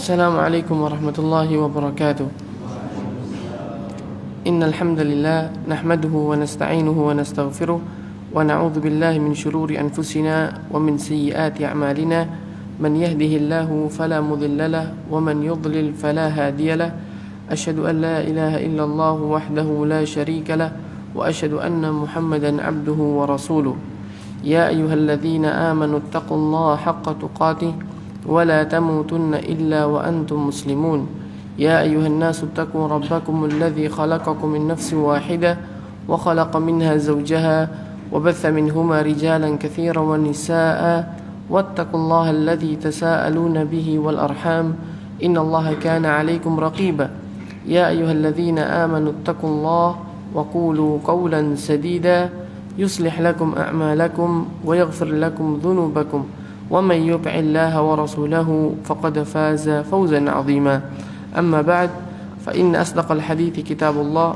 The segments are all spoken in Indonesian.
Assalamualaikum warahmatullahi wabarakatuh. Innal hamdalillah nahmaduhu wa nasta'inuhu wa nastaghfiruh wa na'udzu billahi min shururi anfusina wa min sayyiati a'malina. Man yahdihillahu fala mudilla lahu wa man yudlil fala hadiya lahu. Asyhadu an la ilaha illallah wahdahu la syarika lahu wa asyhadu anna Muhammadan 'abduhu wa rasuluh. Ya ayyuhalladzina amanu taqullaha haqqa tuqatih ولا تموتن إلا وأنتم مسلمون يا أيها الناس اتقوا ربكم الذي خلقكم من نفس واحدة وخلق منها زوجها وبث منهما رجالا كثيرا ونساء واتقوا الله الذي تساءلون به والأرحام إن الله كان عليكم رقيبا يا أيها الذين آمنوا اتقوا الله وقولوا قولا سديدا يصلح لكم أعمالكم ويغفر لكم ذنوبكم ومن يطع الله ورسوله فقد فاز فوزا عظيما أما بعد فإن أصدق الحديث كتاب الله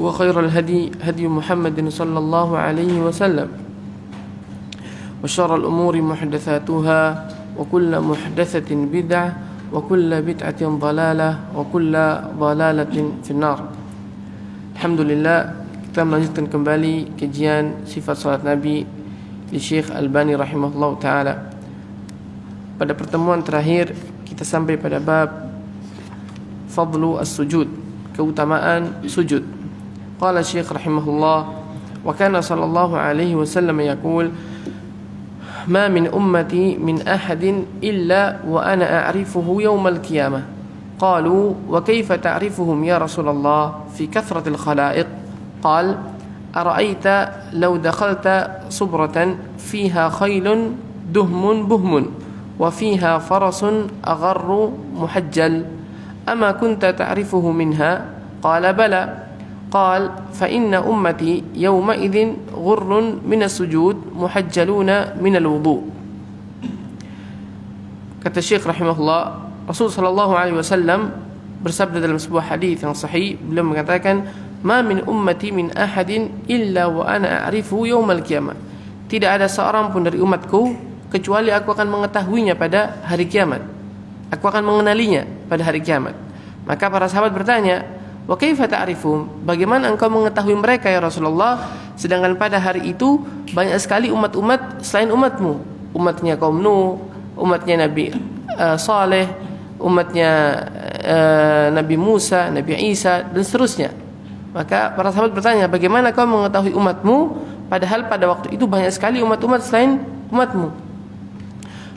وخير الهدي هدي محمد صلى الله عليه وسلم وشر الأمور محدثاتها وكل محدثة بدعة وكل بدعة ضلالة وكل ضلالة في النار. Alhamdulillah, kita melanjutkan kembali kajian sifat salat Nabi di Syekh Albani rahimahullah ta'ala. Pada pertemuan terakhir kita sampai pada bab fadlu as-sujud, keutamaan sujud. Qala Syekh rahimahullah, wa kana sallallahu alaihi wasallam yaqul ma min ummati min ahadin illa wa ana a'rifuhu yawmal qiyamah. Qalu wa kayfa ta'rifuhum ya Rasulullah fi kathratil khalaiq? Qala أرأيت لو دخلت صبرة فيها خيل دهم بهم وفيها فرس أغر محجل أما كنت تعرفه منها؟ قال بلى. قال فإن أمتي يومئذ غر من السجود محجلون من الوضوء. Kata Syekh rahimahullah, Rasul sallallahu alaihi wasallam bersabda dalam sebuah hadis yang sahih, beliau mengatakan, ma min ummati min ahadin illa wa ana a'rifu yaumal qiyamah. Tidak ada seorang pun dari umatku kecuali aku akan mengetahuinya pada hari kiamat. Aku akan mengenalinya pada hari kiamat. Maka para sahabat bertanya, wa kaifa ta'rifum? Bagaimana engkau mengetahui mereka ya Rasulullah, sedangkan pada hari itu banyak sekali umat-umat selain umatmu. Umatnya kaum Nuh, umatnya Nabi Saleh, umatnya Nabi Musa, Nabi Isa dan seterusnya. Maka para sahabat bertanya, bagaimana kau mengetahui umatmu padahal pada waktu itu banyak sekali umat-umat selain umatmu?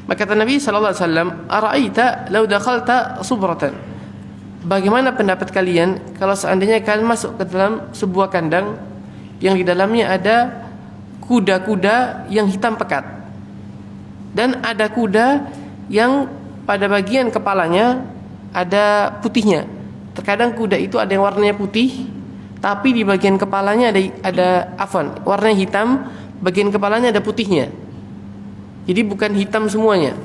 Maka kata Nabi sallallahu alaihi wasallam, ara'aita law dakhalta subratan? Bagaimana pendapat kalian kalau seandainya kalian masuk ke dalam sebuah kandang yang di dalamnya ada kuda-kuda yang hitam pekat dan ada kuda yang pada bagian kepalanya ada putihnya. Terkadang kuda itu ada yang warnanya putih, tapi di bagian kepalanya ada warnanya hitam, bagian kepalanya ada putihnya. Jadi bukan hitam semuanya.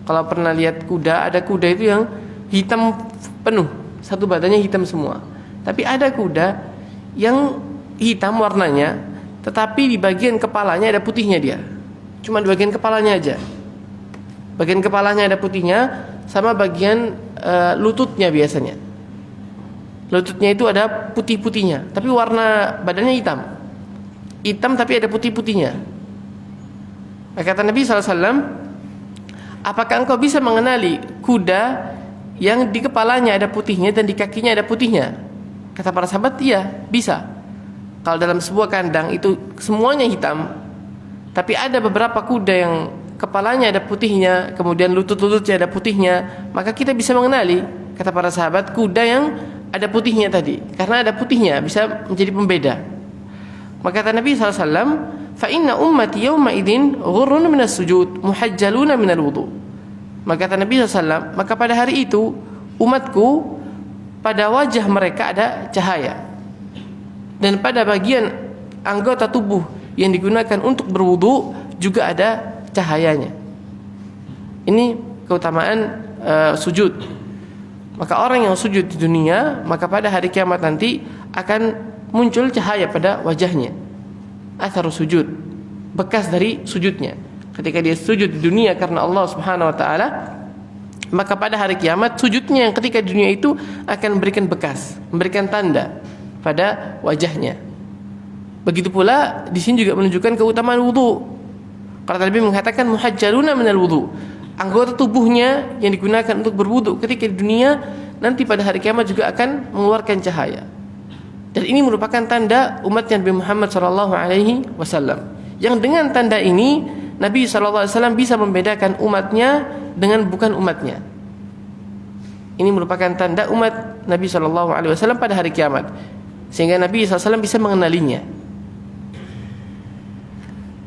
Kalau pernah lihat kuda, ada kuda itu yang hitam penuh, satu badannya hitam semua. Tapi ada kuda yang hitam warnanya, tetapi di bagian kepalanya ada putihnya dia. Cuma di bagian kepalanya aja. Bagian kepalanya ada putihnya, sama bagian lututnya biasanya. Lututnya itu ada putih-putihnya, tapi warna badannya hitam. Hitam tapi ada putih-putihnya. Kata Nabi SAW, apakah engkau bisa mengenali kuda yang di kepalanya ada putihnya dan di kakinya ada putihnya? Kata para sahabat, iya, bisa. Kalau dalam sebuah kandang itu semuanya hitam, tapi ada beberapa kuda yang kepalanya ada putihnya, kemudian lutut-lututnya ada putihnya, maka kita bisa mengenali, kata para sahabat, kuda yang ada putihnya tadi. Karena ada putihnya bisa menjadi pembeda. Maka kata Nabi SAW, fa inna ummati yawma idzin ghurrun minas sujud muhajjaluna minal wudu. Maka kata Nabi SAW, maka pada hari itu umatku pada wajah mereka ada cahaya, dan pada bagian anggota tubuh yang digunakan untuk berwudu juga ada cahayanya. Ini keutamaan sujud. Maka orang yang sujud di dunia, maka pada hari kiamat nanti akan muncul cahaya pada wajahnya. Athar sujud, bekas dari sujudnya. Ketika dia sujud di dunia karena Allah Subhanahu wa taala, maka pada hari kiamat sujudnya yang ketika di dunia itu akan memberikan bekas, memberikan tanda pada wajahnya. Begitu pula di sini juga menunjukkan keutamaan wudu. Karena Nabi mengatakan muhajjaluna minal wudu. Anggota tubuhnya yang digunakan untuk berwudu ketika di dunia nanti pada hari kiamat juga akan mengeluarkan cahaya. Dan ini merupakan tanda umat Nabi Muhammad SAW. Yang dengan tanda ini Nabi SAW bisa membedakan umatnya dengan bukan umatnya. Ini merupakan tanda umat Nabi SAW pada hari kiamat, sehingga Nabi SAW bisa mengenalinya.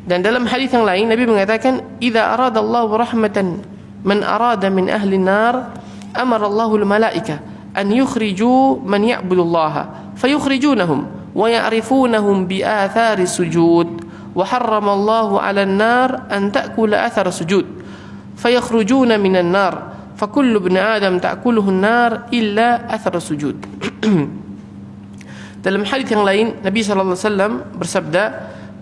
Dan dalam hadis yang lain Nabi mengatakan, "Idza aradallahu rahmatan man arada min ahli nar, amara Allahu al-malaika an yukhriju man ya'budullaha, fayukhrijunahum wa ya'rifunahum bi athari sujud, wa harrama Allahu 'ala an-nar an ta'kula athara sujud, fayakhrujuna minan nar, fa kullu ibn adam ta'kuluhu an-nar illa athara sujud." Dalam hadis yang lain Nabi sallallahu alaihi wasallam bersabda,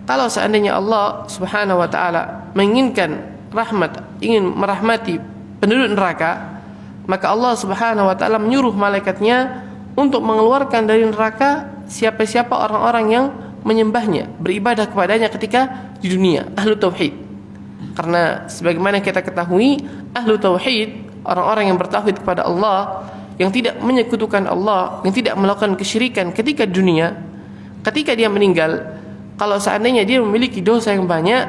kalau seandainya Allah Subhanahu wa taala menginginkan rahmat, ingin merahmati penduduk neraka, maka Allah Subhanahu wa taala menyuruh malaikatnya untuk mengeluarkan dari neraka siapa-siapa orang-orang yang menyembahnya, beribadah kepadanya ketika di dunia, ahlu tauhid. Karena sebagaimana kita ketahui, ahlu tauhid, orang-orang yang bertauhid kepada Allah, yang tidak menyekutukan Allah, yang tidak melakukan kesyirikan ketika di dunia, ketika dia meninggal, kalau seandainya dia memiliki dosa yang banyak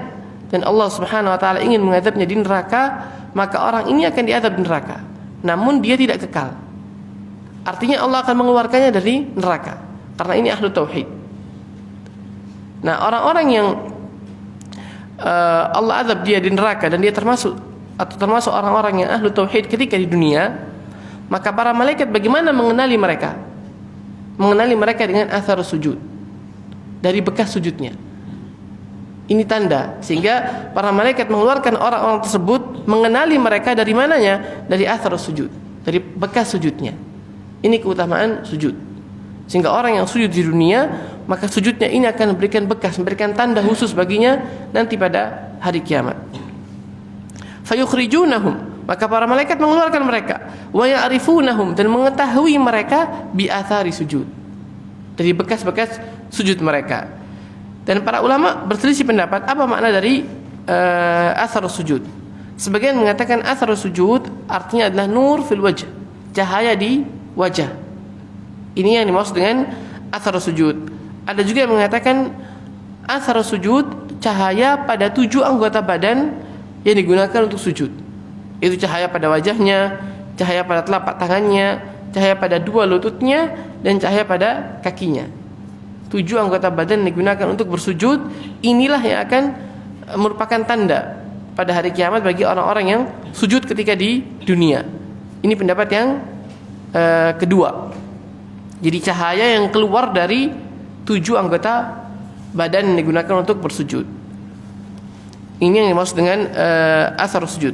dan Allah Subhanahu wa taala ingin mengadabnya di neraka, maka orang ini akan diadab di neraka. Namun dia tidak kekal. Artinya Allah akan mengeluarkannya dari neraka karena ini ahlu tauhid. Nah, orang-orang yang Allah adab dia di neraka dan dia termasuk orang-orang yang ahlu tauhid ketika di dunia, maka para malaikat bagaimana mengenali mereka? Mengenali mereka dengan athar sujud, dari bekas sujudnya. Ini tanda sehingga para malaikat mengeluarkan orang-orang tersebut, mengenali mereka dari mananya? Dari athar sujud, dari bekas sujudnya. Ini keutamaan sujud. Sehingga orang yang sujud di dunia, maka sujudnya ini akan memberikan bekas, memberikan tanda khusus baginya nanti pada hari kiamat. Fayukhrijunahum, maka para malaikat mengeluarkan mereka, wa ya'rifunahum, dan mengetahui mereka bi athari sujud, dari bekas-bekas sujud mereka. Dan para ulama berselisih pendapat apa makna dari athar sujud. Sebagian mengatakan athar sujud artinya adalah nur fil wajh, cahaya di wajah. Ini yang dimaksud dengan athar sujud. Ada juga yang mengatakan athar sujud cahaya pada 7 anggota badan yang digunakan untuk sujud. Itu cahaya pada wajahnya, cahaya pada telapak tangannya, cahaya pada 2 lututnya, dan cahaya pada kakinya. 7 anggota badan digunakan untuk bersujud. Inilah yang akan merupakan tanda pada hari kiamat bagi orang-orang yang sujud ketika di dunia. Ini pendapat yang kedua. Jadi cahaya yang keluar dari 7 anggota badan yang digunakan untuk bersujud. Ini yang dimaksud dengan athar sujud.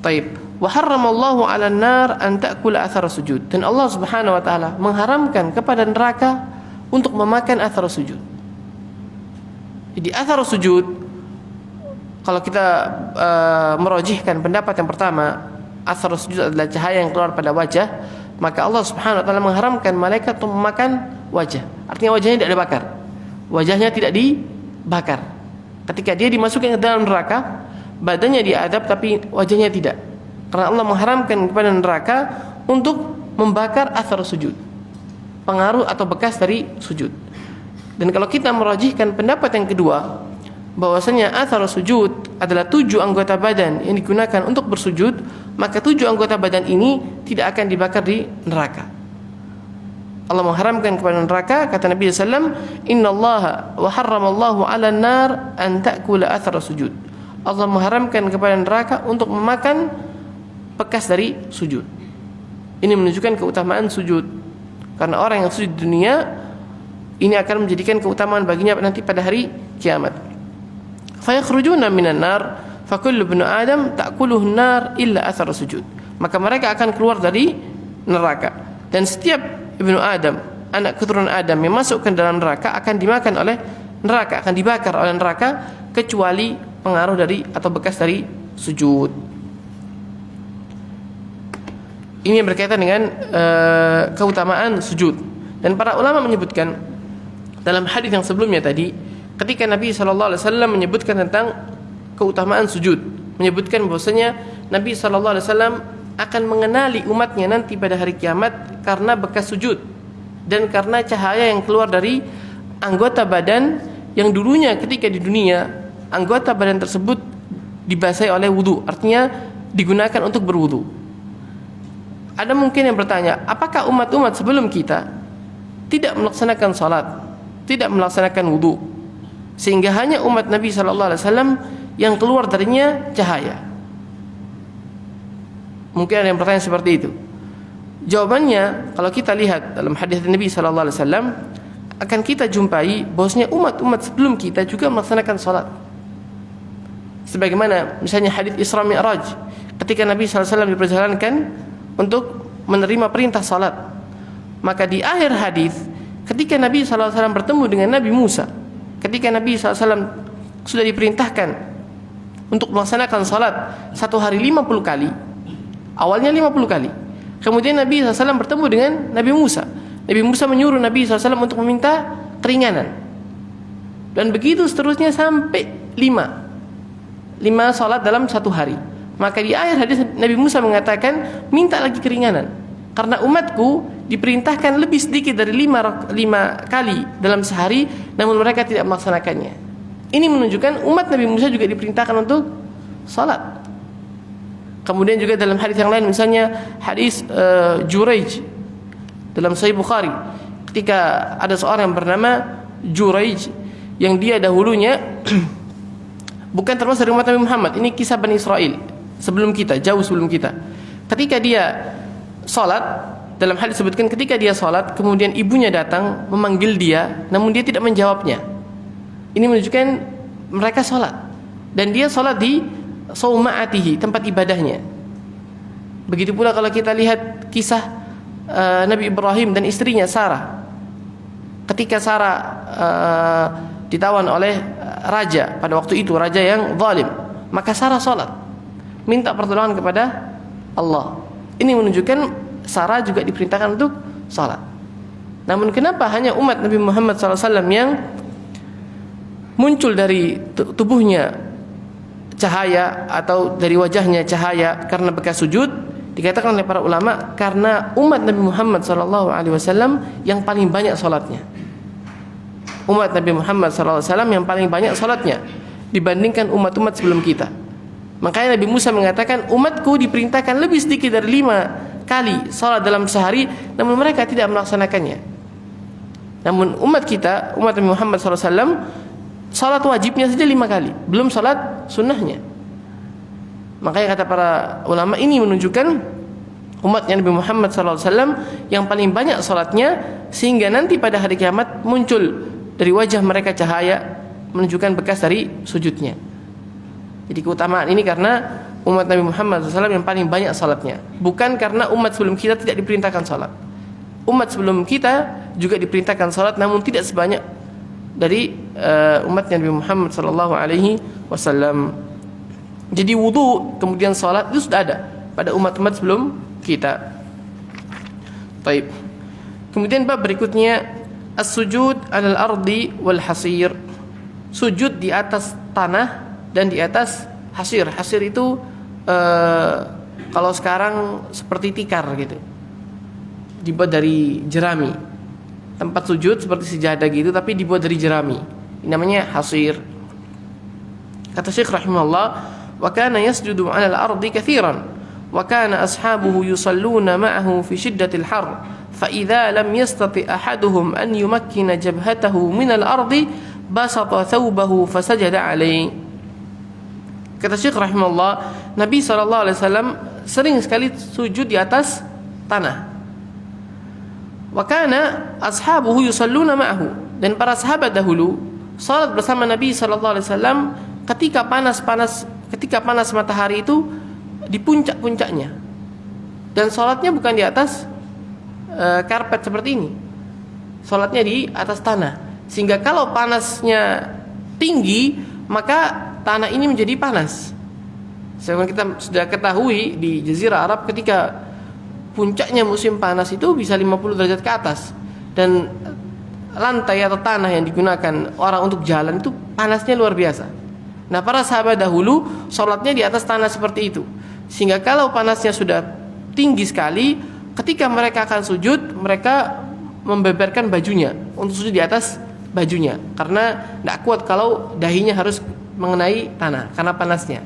Taib. Wa harramallahu 'alan nar an ta'kula athar sujud. Dan Allah Subhanahu wa taala mengharamkan kepada neraka untuk memakan athar sujud. Jadi athar sujud, kalau kita merojihkan pendapat yang pertama, athar sujud adalah cahaya yang keluar pada wajah, maka Allah Subhanahu wa taala mengharamkan malaikat untuk memakan wajah. Artinya wajahnya tidak dibakar. Wajahnya tidak dibakar. Ketika dia dimasukkan ke dalam neraka, badannya diadab tapi wajahnya tidak. Karena Allah mengharamkan kepada neraka untuk membakar athar sujud, pengaruh atau bekas dari sujud. Dan kalau kita merajihkan pendapat yang kedua, bahwasanya athar sujud adalah 7 anggota badan yang digunakan untuk bersujud, maka 7 anggota badan ini tidak akan dibakar di neraka. Allah mengharamkan kepada neraka, kata Nabi SAW, innallaha wa harramallahu 'alan nar an ta'kula athar sujud. Allah mengharamkan kepada neraka untuk memakan bekas dari sujud. Ini menunjukkan keutamaan sujud. Karena orang yang sujud di dunia ini akan menjadikan keutamaan baginya nanti pada hari kiamat. Fayakhrujuna minan nar, fa kullu ibn adam ta'kuluhu an-nar illa athar sujud. Maka mereka akan keluar dari neraka, dan setiap ibnu Adam, anak keturunan Adam yang masuk ke dalam neraka akan dimakan oleh neraka, akan dibakar oleh neraka, kecuali pengaruh dari atau bekas dari sujud. Ini yang berkaitan dengan keutamaan sujud. Dan para ulama menyebutkan dalam hadis yang sebelumnya tadi, ketika Nabi SAW menyebutkan tentang keutamaan sujud, menyebutkan bahwasanya Nabi SAW akan mengenali umatnya nanti pada hari kiamat karena bekas sujud dan karena cahaya yang keluar dari anggota badan yang dulunya ketika di dunia anggota badan tersebut dibasahi oleh wudu, artinya digunakan untuk berwudu. Ada mungkin yang bertanya, apakah umat-umat sebelum kita tidak melaksanakan salat, tidak melaksanakan wudu, sehingga hanya umat Nabi SAW yang keluar darinya cahaya? Mungkin ada yang bertanya seperti itu. Jawabannya, kalau kita lihat dalam hadis Nabi SAW, akan kita jumpai bahwasanya umat-umat sebelum kita juga melaksanakan salat. Sebagaimana misalnya hadis Isra Mi'raj, ketika Nabi SAW diperjalankan untuk menerima perintah salat, maka di akhir hadis ketika Nabi SAW bertemu dengan Nabi Musa, ketika Nabi SAW sudah diperintahkan untuk melaksanakan salat satu hari 50 kali, awalnya 50 kali, kemudian Nabi SAW bertemu dengan Nabi Musa. Nabi Musa menyuruh Nabi SAW untuk meminta keringanan, dan begitu seterusnya sampai 5 salat dalam satu hari. Maka di akhir hadis Nabi Musa mengatakan, minta lagi keringanan, karena umatku diperintahkan lebih sedikit dari 5 kali dalam sehari, namun mereka tidak melaksanakannya. Ini menunjukkan umat Nabi Musa juga diperintahkan untuk salat. Kemudian juga dalam hadis yang lain, misalnya hadis Juraij dalam Sahih Bukhari, ketika ada seorang yang bernama Juraij yang dia dahulunya bukan termasuk dari umat Nabi Muhammad. Ini kisah Bani Israel sebelum kita, jauh sebelum kita. Ketika dia salat, dalam hal disebutkan ketika dia salat, kemudian ibunya datang memanggil dia, namun dia tidak menjawabnya. Ini menunjukkan mereka salat, dan dia salat di sauma'atihi, tempat ibadahnya. Begitu pula kalau kita lihat kisah Nabi Ibrahim dan istrinya Sarah. Ketika Sarah ditawan oleh raja, pada waktu itu raja yang zalim, maka Sarah salat, minta pertolongan kepada Allah. Ini menunjukkan Sarah juga diperintahkan untuk salat. Namun kenapa hanya umat Nabi Muhammad SAW yang muncul dari tubuhnya cahaya atau dari wajahnya cahaya karena bekas sujud? Dikatakan oleh para ulama, karena umat Nabi Muhammad SAW yang paling banyak salatnya. Umat Nabi Muhammad SAW yang paling banyak salatnya dibandingkan umat-umat sebelum kita. Makanya Nabi Musa mengatakan, umatku diperintahkan lebih sedikit dari 5 kali salat dalam sehari, namun mereka tidak melaksanakannya. Namun umat kita, umat Nabi Muhammad SAW, salat wajibnya saja 5 kali, belum salat sunnahnya. Makanya kata para ulama, ini menunjukkan umatnya Nabi Muhammad SAW yang paling banyak salatnya, sehingga nanti pada hari kiamat muncul dari wajah mereka cahaya, menunjukkan bekas dari sujudnya. Jadi keutamaan ini karena umat Nabi Muhammad SAW yang paling banyak salatnya, bukan karena umat sebelum kita tidak diperintahkan salat. Umat sebelum kita juga diperintahkan salat, namun tidak sebanyak dari umat Nabi Muhammad SAW. Jadi wudu kemudian salat itu sudah ada pada umat-umat sebelum kita. Baik. Kemudian bab berikutnya, as-sujud 'alal ardi wal hasir. Sujud di atas tanah dan di atas hasir. Hasir itu kalau sekarang seperti tikar gitu, dibuat dari jerami. Tempat sujud seperti sejadah gitu, tapi dibuat dari jerami. Ini namanya hasir. Kata Syekh rahimahullah, wa kana yasjudu 'alal ardi katsiran wa kana ashabuhu yusalluna ma'ahu fi shiddatil har fa idza lam yastati ahaduhum an yumakkina jabhatahu minal ardi basata thawbahu fasajada 'alaihi. Kata Syekh rahimahullah, Nabi SAW sering sekali sujud di atas tanah. Wa kana ashabuhu yusalluna ma'ahu, dan para sahabat dahulu salat bersama Nabi SAW ketika panas matahari itu di puncak-puncaknya. Dan salatnya bukan di atas karpet seperti ini. Salatnya di atas tanah. Sehingga kalau panasnya tinggi, maka tanah ini menjadi panas. Sebagaimana kita sudah ketahui di Jazirah Arab, ketika puncaknya musim panas itu bisa 50 derajat ke atas, dan lantai atau tanah yang digunakan orang untuk jalan itu panasnya luar biasa. Nah, para sahabat dahulu sholatnya di atas tanah seperti itu, sehingga kalau panasnya sudah tinggi sekali, ketika mereka akan sujud, mereka membeberkan bajunya untuk sujud di atas bajunya, karena tidak kuat kalau dahinya harus mengenai tanah karena panasnya.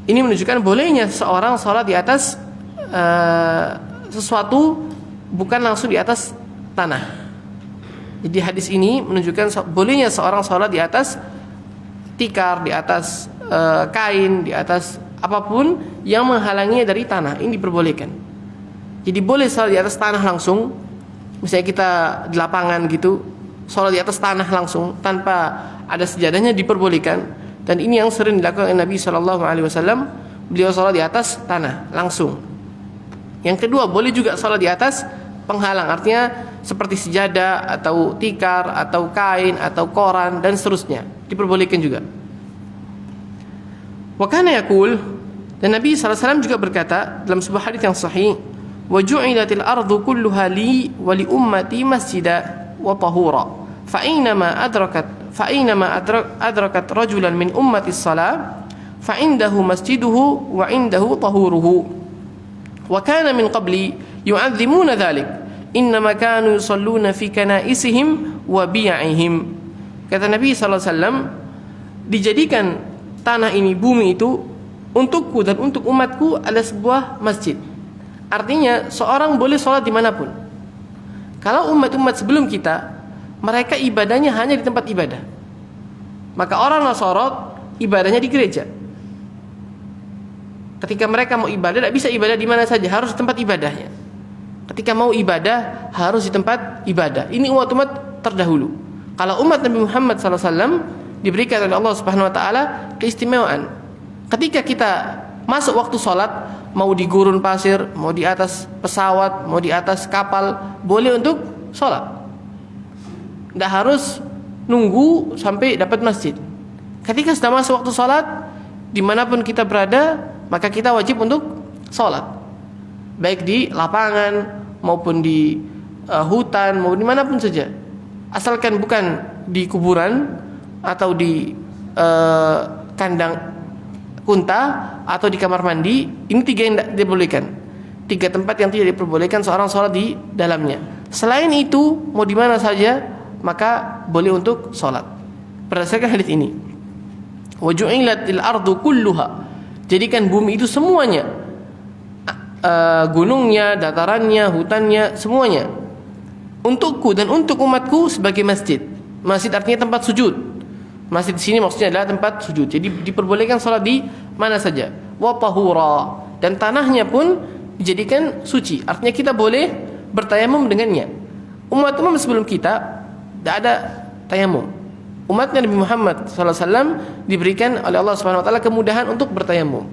Ini menunjukkan bolehnya seorang sholat di atas sesuatu, bukan langsung di atas tanah. Jadi hadis ini menunjukkan bolehnya seorang sholat di atas tikar, di atas kain, di atas apapun yang menghalanginya dari tanah. Ini diperbolehkan. Jadi boleh sholat di atas tanah langsung. Misalnya kita di lapangan gitu, sholat di atas tanah langsung tanpa ada sejadahnya, diperbolehkan. Dan ini yang sering dilakukan Nabi SAW. Beliau sholat di atas tanah langsung. Yang kedua, boleh juga sholat di atas penghalang, artinya seperti sejadah atau tikar atau kain atau koran dan seterusnya, diperbolehkan juga. Wa kana yaqul, dan Nabi SAW juga berkata dalam sebuah hadis yang sahih, wa ju'ilatil ardu kulluha li wa li ummati masjida wa tahura, fa aynama adrakat rajulan min ummati shalah fa indahu masjiduhu wa indahu tahuruhu wa kana min qabli yu'azzimuna dhalik innama kanu yusalluna fi kanaisihim wa bi'ihim. Kata Nabi SAW, dijadikan tanah ini, bumi itu, untukku dan untuk umatku adalah sebuah masjid. Artinya seorang boleh sholat dimanapun. Kalau umat-umat sebelum kita, mereka ibadahnya hanya di tempat ibadah, maka orang Nasara ibadahnya di gereja. Ketika mereka mau ibadah, tidak bisa ibadah di mana saja, harus di tempat ibadahnya. Ketika mau ibadah, harus di tempat ibadah. Ini umat-umat terdahulu. Kalau umat Nabi Muhammad SAW diberikan oleh Allah Subhanahu Wa Taala keistimewaan. Ketika kita masuk waktu sholat, mau di gurun pasir, mau di atas pesawat, mau di atas kapal, boleh untuk sholat. Tidak harus nunggu sampai dapat masjid. Ketika sudah masuk waktu sholat, dimanapun kita berada, maka kita wajib untuk sholat, baik di lapangan maupun di hutan, maupun dimanapun saja, asalkan bukan di kuburan atau di kandang unta atau di kamar mandi. Ini 3 yang tidak diperbolehkan, 3 tempat yang tidak diperbolehkan seorang sholat di dalamnya. Selain itu, mau di mana saja maka boleh untuk sholat. Berdasarkan hadis ini, wa ju'ilatil ardu kulluha, jadikan bumi itu semuanya, gunungnya, datarannya, hutannya, semuanya, untukku dan untuk umatku sebagai masjid. Masjid artinya tempat sujud. Masjid di sini maksudnya adalah tempat sujud. Jadi diperbolehkan sholat di mana saja. Wa tahura, dan tanahnya pun dijadikan suci. Artinya kita boleh bertayamum dengannya. Umat-umat sebelum kita tidak ada tayamum. Umatnya Nabi Muhammad SAW diberikan oleh Allah Subhanahu Wa Taala kemudahan untuk bertayamum,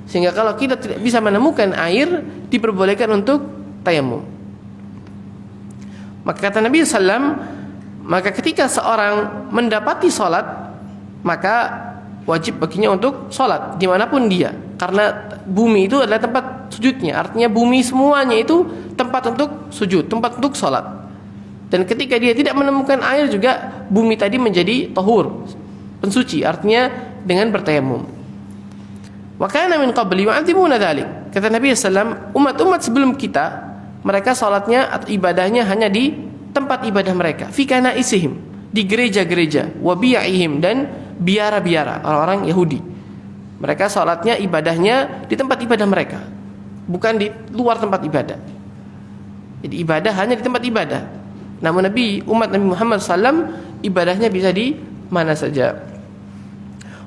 sehingga kalau kita tidak bisa menemukan air, diperbolehkan untuk tayamum. Maka kata Nabi SAW, maka ketika seorang mendapati sholat, maka wajib baginya untuk sholat dimanapun dia, karena bumi itu adalah tempat sujudnya. Artinya bumi semuanya itu tempat untuk sujud, tempat untuk sholat. Dan ketika dia tidak menemukan air juga, bumi tadi menjadi tahur, pensuci, artinya dengan bertayamum. Wa kana min qabli yu'adzimuna dzalik. Kata Nabi SAW, umat-umat sebelum kita, mereka salatnya atau ibadahnya hanya di tempat ibadah mereka, fi kanaisihim, di gereja-gereja, wa bi'ihim, dan biara-biara orang-orang Yahudi. Mereka salatnya, ibadahnya di tempat ibadah mereka, bukan di luar tempat ibadah. Jadi ibadah hanya di tempat ibadah. Namun umat Nabi Muhammad SAW ibadahnya bisa di mana saja.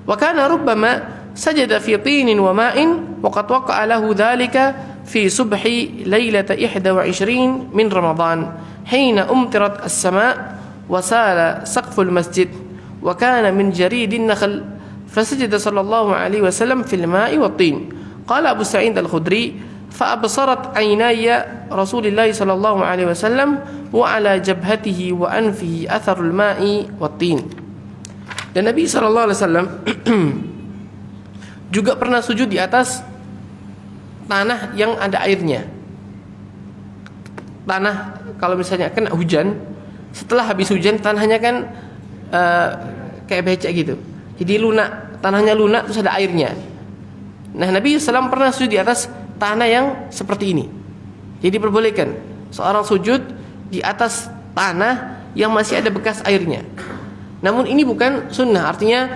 Wa kana rubbama sajada fi tinin wa ma'in wa qad waqa'a lahu dhalika fi subhi lailata 21 min Ramadan hina umtirat as-sama' wa sala saqful masjid wa kana min jaridin nakhl fasajada sallallahu alaihi wasallam fil ma'i wat tin. Qala Abu Sa'id al-Khudri فأبصرت عيناي رسول الله صلى الله عليه وسلم وعلى جبهته وأنفه أثر الماء والطين. Dan Nabi SAW juga pernah sujud di atas tanah yang ada airnya. Tanah kalau misalnya kena hujan, setelah habis hujan tanahnya kan kayak becek gitu. Jadi lunak, tanahnya lunak terus ada airnya. Nah, Nabi SAW pernah sujud di atas tanah yang seperti ini. Jadi diperbolehkan seorang sujud di atas tanah yang masih ada bekas airnya. Namun ini bukan sunnah, artinya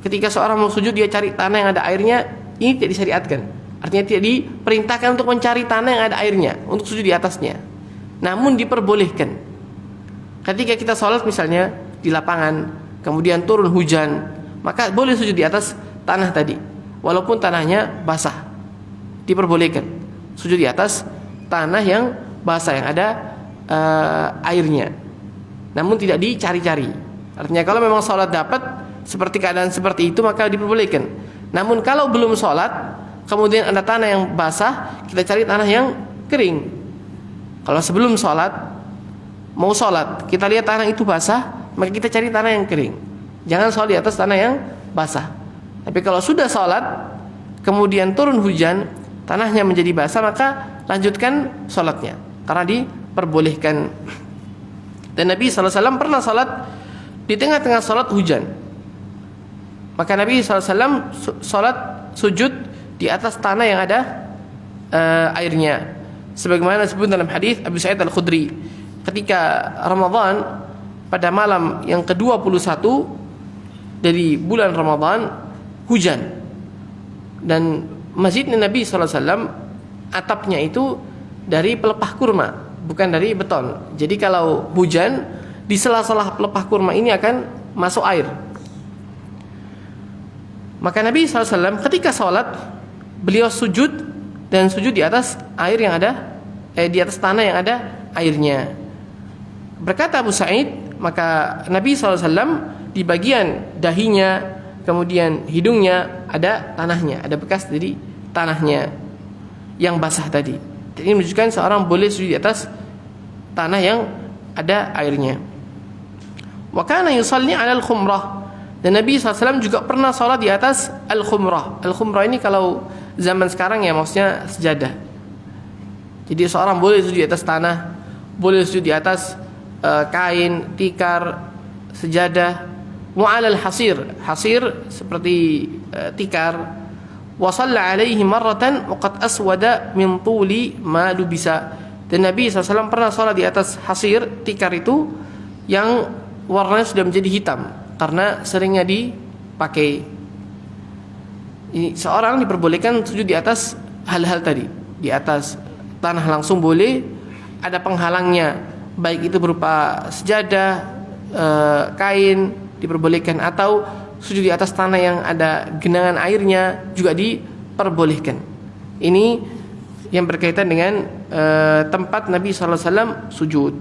ketika seorang mau sujud dia cari tanah yang ada airnya, ini tidak disyariatkan. Artinya tidak diperintahkan untuk mencari tanah yang ada airnya untuk sujud di atasnya. Namun diperbolehkan. Ketika kita sholat misalnya di lapangan, kemudian turun hujan, maka boleh sujud di atas tanah tadi, walaupun tanahnya basah. Diperbolehkan sujud di atas tanah yang basah yang ada airnya. Namun tidak dicari-cari. Artinya kalau memang sholat dapat seperti keadaan seperti itu maka diperbolehkan. Namun kalau belum sholat kemudian ada tanah yang basah, kita cari tanah yang kering. Kalau sebelum sholat, mau sholat, kita lihat tanah itu basah, maka kita cari tanah yang kering. Jangan sholat di atas tanah yang basah. Tapi kalau sudah sholat kemudian turun hujan, tanahnya menjadi basah, maka lanjutkan sholatnya karena diperbolehkan. Dan Nabi SAW pernah sholat di tengah-tengah sholat hujan. Maka Nabi SAW sholat sujud di atas tanah yang ada airnya. Sebagaimana disebut dalam hadis Abu Sa'id Al-Khudri, ketika Ramadan pada malam yang ke-21 dari bulan Ramadan hujan. Dan masjidnya Nabi SAW atapnya itu dari pelepah kurma, bukan dari beton. Jadi kalau hujan, di sela-sela pelepah kurma ini akan masuk air. Maka Nabi SAW ketika sholat, beliau sujud dan sujud di atas air yang ada, di atas tanah yang ada airnya. Berkata Abu Sa'id, maka Nabi SAW di bagian dahinya, kemudian hidungnya ada tanahnya, ada bekas dari tanahnya yang basah tadi. Jadi ini menunjukkan seorang boleh sujud di atas tanah yang ada airnya. Wa kana yusalli 'ala al-khumrah. Dan Nabi SAW juga pernah sholat di atas al-khumrah. Al-khumrah ini kalau zaman sekarang ya maksudnya sejadah. Jadi seorang boleh sujud di atas tanah, boleh sujud di atas kain, tikar, sejadah. Wa 'ala al-hasir. Hasir seperti tikar. Wa shalla 'alaihi marratan wa qad aswada min tuli ma lubisa. Dan Nabi SAW pernah sholat di atas hasir, tikar itu yang warnanya sudah menjadi hitam karena seringnya dipakai. Ini seorang diperbolehkan sujud di atas hal-hal tadi. Di atas tanah langsung boleh, ada penghalangnya, baik itu berupa sejadah, kain diperbolehkan, atau sujud di atas tanah yang ada genangan airnya juga diperbolehkan. Ini yang berkaitan dengan tempat Nabi SAW sujud.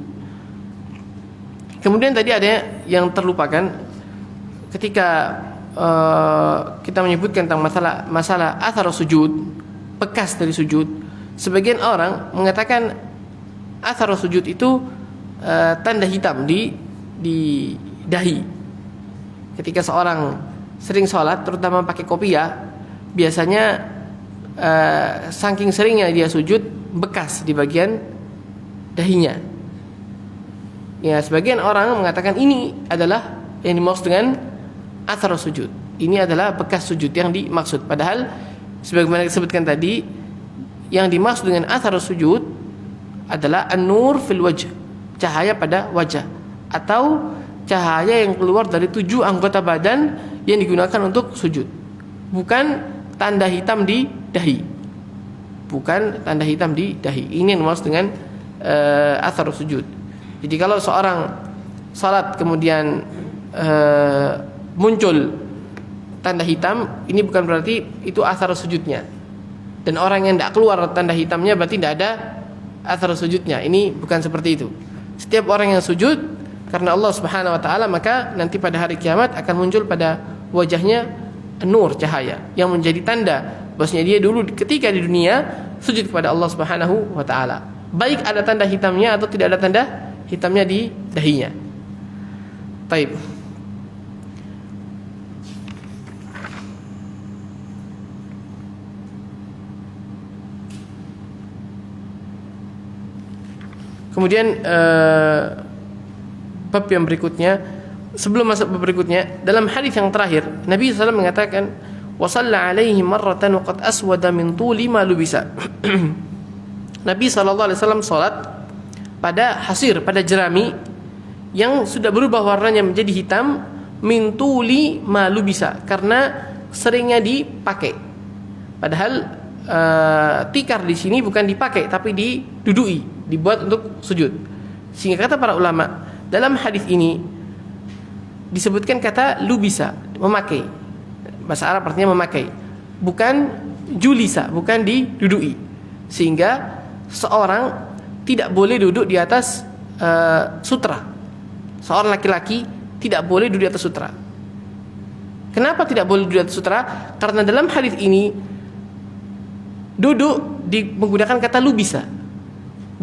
Kemudian tadi ada yang terlupakan ketika kita menyebutkan tentang masalah athar sujud, bekas dari sujud. Sebagian orang mengatakan athar sujud itu tanda hitam di dahi. Ketika seorang sering sholat, terutama pakai kopiah, biasanya saking seringnya dia sujud, bekas di bagian dahinya. Ya, sebagian orang mengatakan ini adalah yang dimaksud dengan athar sujud. Ini adalah bekas sujud yang dimaksud. Padahal sebagaimana disebutkan tadi, yang dimaksud dengan athar sujud adalah an-nur fil wajh, cahaya pada wajah, atau cahaya yang keluar dari 7 anggota badan yang digunakan untuk sujud. Bukan tanda hitam di dahi. Bukan tanda hitam di dahi. Ini yang dimaksud dengan athar sujud. Jadi kalau seorang salat kemudian muncul tanda hitam, ini bukan berarti itu athar sujudnya. Dan orang yang tidak keluar tanda hitamnya berarti tidak ada athar sujudnya. Ini bukan seperti itu. Setiap orang yang sujud karena Allah Subhanahu wa taala, maka nanti pada hari kiamat akan muncul pada wajahnya nur, cahaya, yang menjadi tanda bahwasanya dia dulu ketika di dunia sujud kepada Allah Subhanahu wa taala. Baik ada tanda hitamnya atau tidak ada tanda hitamnya di dahinya. Taib. Kemudian bab yang berikutnya, sebelum masuk bab berikutnya, dalam hadis yang terakhir Nabi SAW mengatakan wa shalla alaihi marratan wa qad aswada min tuli ma lubisa. Nabi SAW salat pada hasir, pada jerami yang sudah berubah warnanya menjadi hitam, min tuli ma lubisa, karena seringnya dipakai. Padahal tikar di sini bukan dipakai tapi didudui, dibuat untuk sujud. Sehingga kata para ulama, dalam hadis ini disebutkan kata lubisa, memakai. Bahasa Arab artinya memakai, bukan julisa, bukan didudui. Sehingga seorang tidak boleh duduk di atas sutra. Seorang laki-laki tidak boleh duduk di atas sutra. Kenapa tidak boleh duduk di atas sutra? Karena dalam hadis ini duduk menggunakan kata lubisa,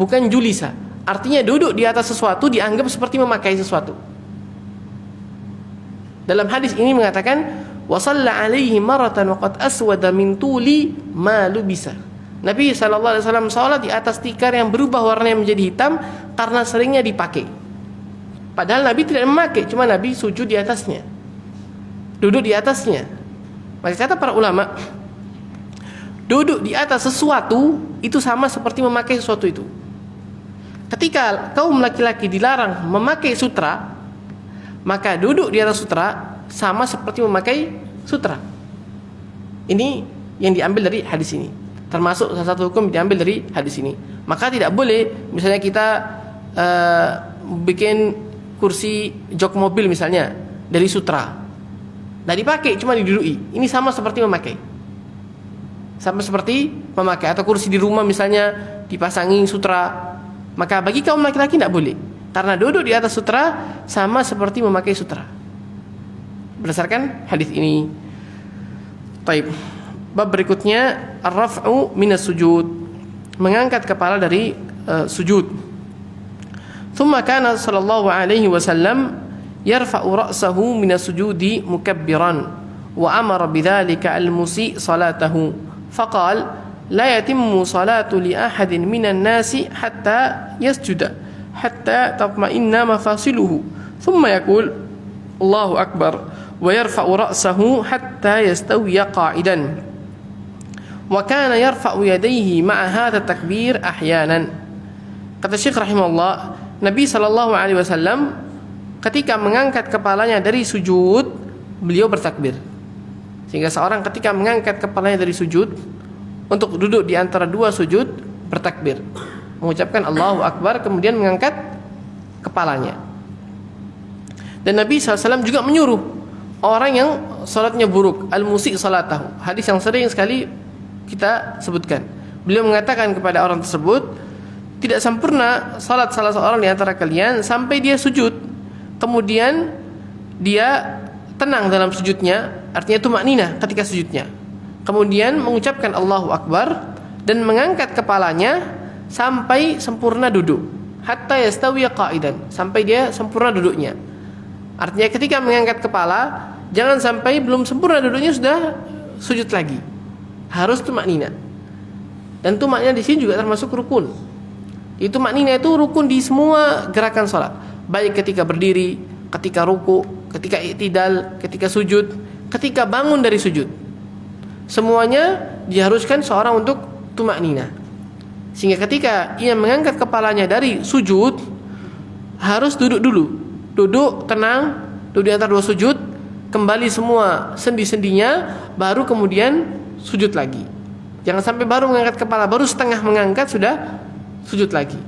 bukan julisa. Artinya duduk di atas sesuatu dianggap seperti memakai sesuatu. Dalam hadis ini mengatakan wa shalla alaihi maratan wa qad aswada min tuli ma lubisa. Nabi SAW salat di atas tikar yang berubah warnanya menjadi hitam karena seringnya dipakai. Padahal Nabi tidak memakai, cuma Nabi sujud di atasnya, duduk di atasnya. Maka kata para ulama, duduk di atas sesuatu itu sama seperti memakai sesuatu itu. Ketika kaum laki-laki dilarang memakai sutra, maka duduk di atas sutra sama seperti memakai sutra. Ini yang diambil dari hadis ini. Termasuk salah satu hukum diambil dari hadis ini. Maka tidak boleh misalnya kita bikin kursi jok mobil misalnya dari sutra, nah dipakai cuma didudui. Ini sama seperti memakai. Sama seperti memakai. Atau kursi di rumah misalnya dipasangi sutra, maka bagi kaum laki-laki tidak boleh, karena duduk di atas sutra sama seperti memakai sutra, berdasarkan hadis ini. Taib. Bab berikutnya ar-raf'u minas sujud, mengangkat kepala dari sujud. Thumma kana sallallahu alaihi wasallam yarfa'u ra'sahu minas sujudi mukabbiran wa amara bidzalika al-musi' salatahu faqal la yatimmu salatu li ahadin minan nasi hatta yasjuda hatta tatma'inna mafasiluhu thumma yaqul Allahu akbar wa yarfa'u ra'sahu hatta yastawiya qa'idan wa kana yarfa'u yadayhi ma'a hadha takbir ahyanan. Kata Syekh rahimahullah, Nabi SAW ketika mengangkat kepalanya dari sujud, beliau bertakbir. Sehingga seorang ketika mengangkat kepalanya dari sujud untuk duduk di antara dua sujud, bertakbir, mengucapkan Allahu Akbar, kemudian mengangkat kepalanya. Dan Nabi SAW juga menyuruh orang yang salatnya buruk, al-musi' salatahu, hadis yang sering sekali kita sebutkan. Beliau mengatakan kepada orang tersebut, tidak sempurna salat salah seorang di antara kalian sampai dia sujud, kemudian dia tenang dalam sujudnya, artinya tumakninah ketika sujudnya, kemudian mengucapkan Allahu Akbar dan mengangkat kepalanya sampai sempurna duduk, hatta yastawiya qa'idan, sampai dia sempurna duduknya. Artinya ketika mengangkat kepala, jangan sampai belum sempurna duduknya sudah sujud lagi, harus tumakninah. Dan tumakninah di sini juga termasuk rukun. Itu tumakninah itu rukun di semua gerakan salat, baik ketika berdiri, ketika ruku, ketika i'tidal, ketika sujud, ketika bangun dari sujud. Semuanya diharuskan seorang untuk tumakninah. Sehingga ketika ia mengangkat kepalanya dari sujud, harus duduk dulu. Duduk tenang, duduk di antara dua sujud, kembali semua sendi-sendinya, baru kemudian sujud lagi. Jangan sampai baru mengangkat kepala, baru setengah mengangkat sudah sujud lagi.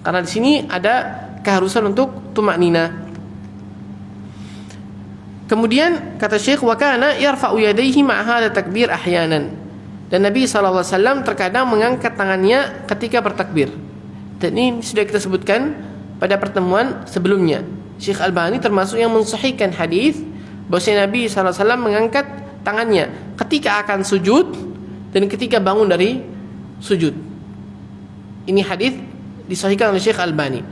Karena di sini ada keharusan untuk tumakninah. Kemudian kata Syekh, wa kana yarfa'u yadayhi ma'a hadha takbir ahyanan. Dan Nabi SAW terkadang mengangkat tangannya ketika bertakbir. Dan ini sudah kita sebutkan pada pertemuan sebelumnya. Syekh Albani termasuk yang mensahihkan hadis bahwa Nabi SAW mengangkat tangannya ketika akan sujud dan ketika bangun dari sujud. Ini hadis disahihkan oleh Syekh Albani.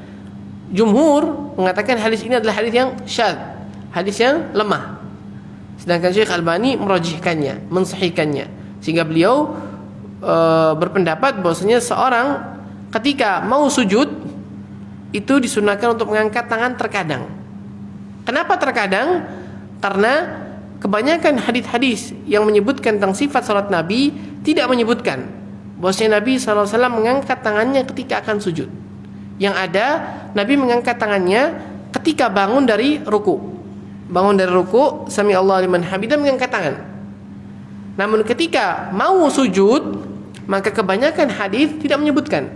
Jumhur mengatakan hadis ini adalah hadis yang syadz, hadis yang lemah. Sedangkan Syekh Albani merajihkannya, mensahihkannya. Sehingga beliau berpendapat bahwasanya seorang ketika mau sujud, itu disunahkan untuk mengangkat tangan terkadang. Kenapa terkadang? Karena kebanyakan hadis-hadis yang menyebutkan tentang sifat salat Nabi tidak menyebutkan bahwasanya Nabi SAW mengangkat tangannya ketika akan sujud. Yang ada, Nabi mengangkat tangannya ketika bangun dari ruku. Bangun dari ruku, sami Allahu liman hamidah, mengangkat tangan. Namun ketika mau sujud, maka kebanyakan hadis tidak menyebutkan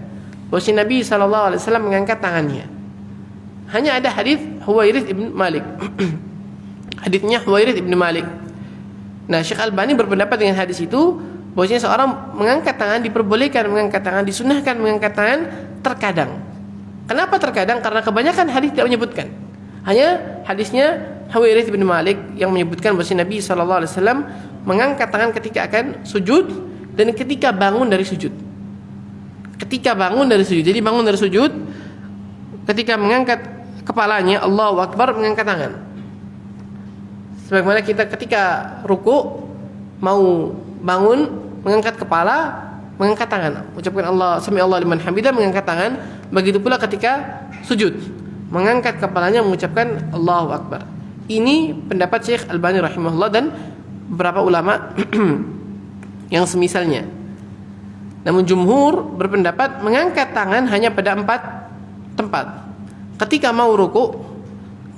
bahwasanya Nabi SAW mengangkat tangannya. Hanya ada hadis Huwairits ibn Malik. Hadisnya Huwairits ibn Malik. Nah, Syekh Albani berpendapat dengan hadis itu bahwasanya seorang mengangkat tangan diperbolehkan mengangkat tangan, disunahkan mengangkat tangan terkadang. Kenapa terkadang? Karena kebanyakan hadis tidak menyebutkan. Hanya hadisnya Huwairits ibn Malik yang menyebutkan bahwasanya Nabi SAW mengangkat tangan ketika akan sujud dan ketika bangun dari sujud. Ketika bangun dari sujud. Jadi bangun dari sujud, ketika mengangkat kepalanya, Allahu Akbar, mengangkat tangan. Sebagaimana kita ketika ruku mau bangun, mengangkat kepala, mengangkat tangan, ucapkan Allah sami Allah liman hamidah, mengangkat tangan. Begitu pula ketika sujud, mengangkat kepalanya, mengucapkan Allahu Akbar. Ini pendapat Syekh Albani rahimahullah dan beberapa ulama yang semisalnya. Namun jumhur berpendapat mengangkat tangan hanya pada 4 tempat. Ketika mau ruku,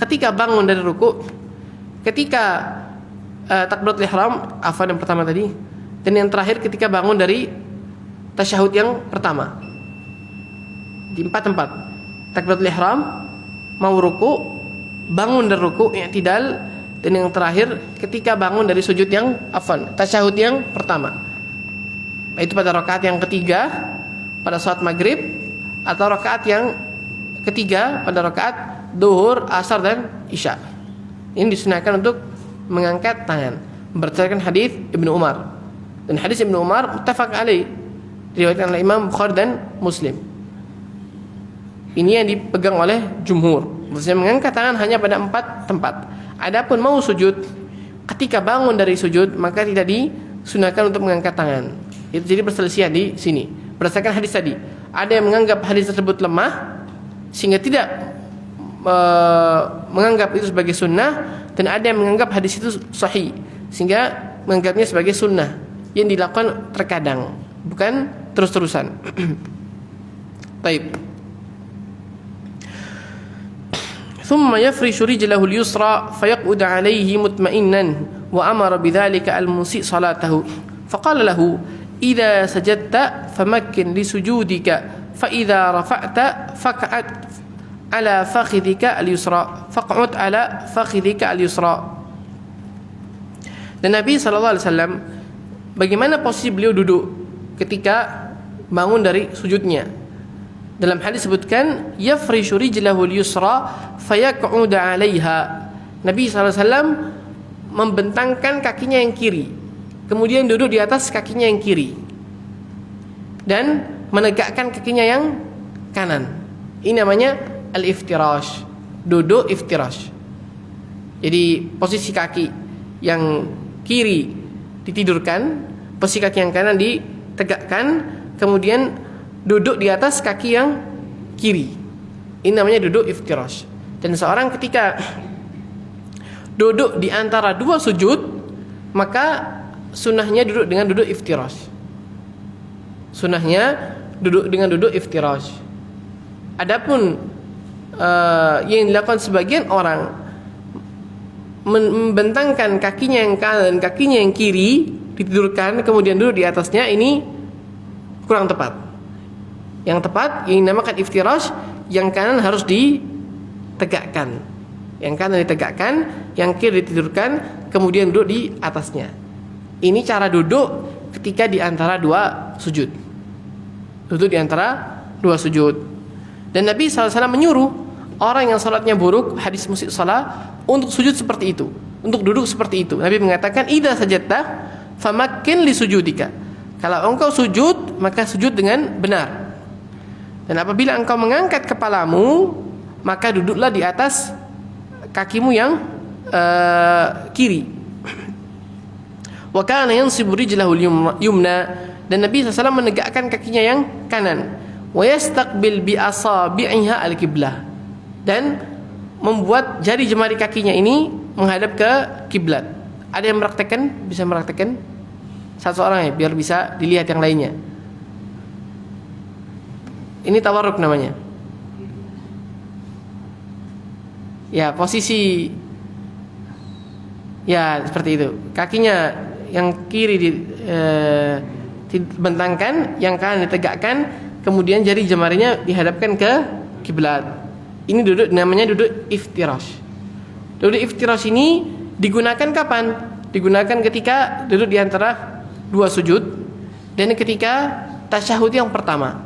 ketika bangun dari ruku, ketika takbiratul ihram, afwan yang pertama tadi, dan yang terakhir ketika bangun dari tasyahud yang pertama. Di 4 tempat. Takbiratul ihram, mau ruku, bangun dari ruku, i'tidal, dan yang terakhir ketika bangun dari sujud yang tasyahud yang pertama. Itu pada rakaat yang ketiga pada salat maghrib, atau rakaat yang ketiga pada rakaat duhur, asar, dan isya. Ini disunahkan untuk mengangkat tangan berdasarkan hadis Ibnu Umar. Dan hadis Ibnu Umar muttafaq alaih, diriwayatkan oleh Imam Bukhari dan Muslim. Ini yang dipegang oleh jumhur. Maksudnya mengangkat tangan hanya pada 4 tempat. Adapun mau sujud, ketika bangun dari sujud, maka tidak disunahkan untuk mengangkat tangan. Itu jadi perselisihan di sini. Berdasarkan hadis tadi, ada yang menganggap hadis tersebut lemah sehingga tidak menganggap itu sebagai sunnah, dan ada yang menganggap hadis itu sahih sehingga menganggapnya sebagai sunnah yang dilakukan terkadang, bukan terus-terusan. Baik. ثم يفرش رجله اليسرى فيقعد عليه مطمئنا وأمر بذلك المسيء صلاته فقال له إذا سجدت فمكن لسجودك فإذا رفعت فقعد على فخذك اليسرى فاقعد على فخذك اليسرى. Dan Nabi SAW, bagaimana posisi beliau duduk ketika bangun dari sujudnya? Dalam hadis disebutkan yafrishu rijlahu al-yusra fayaq'udu 'alaiha. Nabi SAW membentangkan kakinya yang kiri, kemudian duduk di atas kakinya yang kiri, dan menegakkan kakinya yang kanan. Ini namanya al-iftirash, duduk iftirash. Jadi posisi kaki yang kiri ditidurkan, posisi kaki yang kanan ditegakkan, kemudian duduk di atas kaki yang kiri. Ini namanya duduk iftirash. Dan seorang ketika duduk di antara 2 sujud, maka sunnahnya duduk dengan duduk iftirash. Sunnahnya duduk dengan duduk iftirash. Adapun yang dilakukan sebagian orang, membentangkan kakinya yang kanan dan kakinya yang kiri ditidurkan kemudian duduk di atasnya, ini kurang tepat. Yang tepat yang dinamakan iftirash, yang kanan harus ditegakkan. Yang kanan ditegakkan, yang kiri ditidurkan, kemudian duduk di atasnya. Ini cara duduk ketika di antara 2 sujud. Duduk di antara 2 sujud. Dan Nabi SAW menyuruh orang yang salatnya buruk, hadis musik salat, untuk sujud seperti itu, untuk duduk seperti itu. Nabi mengatakan, idza sajadta famakkin li sujudika. Kalau engkau sujud, maka sujud dengan benar. Dan apabila engkau mengangkat kepalamu, maka duduklah di atas kakimu yang kiri. Wa kana yansibu rijlahu yumna, dan Nabi SAW menegakkan kakinya yang kanan. wa yastaqbil bi asabi'iha al-qiblah, dan membuat jari jemari kakinya ini menghadap ke kiblat. Ada yang mempraktekkan? Bisa mempraktekkan? Satu orang ya, biar bisa dilihat yang lainnya. Ini tawarruk namanya. Ya, posisi ya seperti itu. Kakinya yang kiri dibentangkan, yang kanan ditegakkan, kemudian jari jemarinya dihadapkan ke kiblat. Ini duduk, namanya duduk iftirash. Duduk iftirash ini digunakan kapan? Digunakan ketika duduk di antara dua sujud dan ketika tasyahud yang pertama,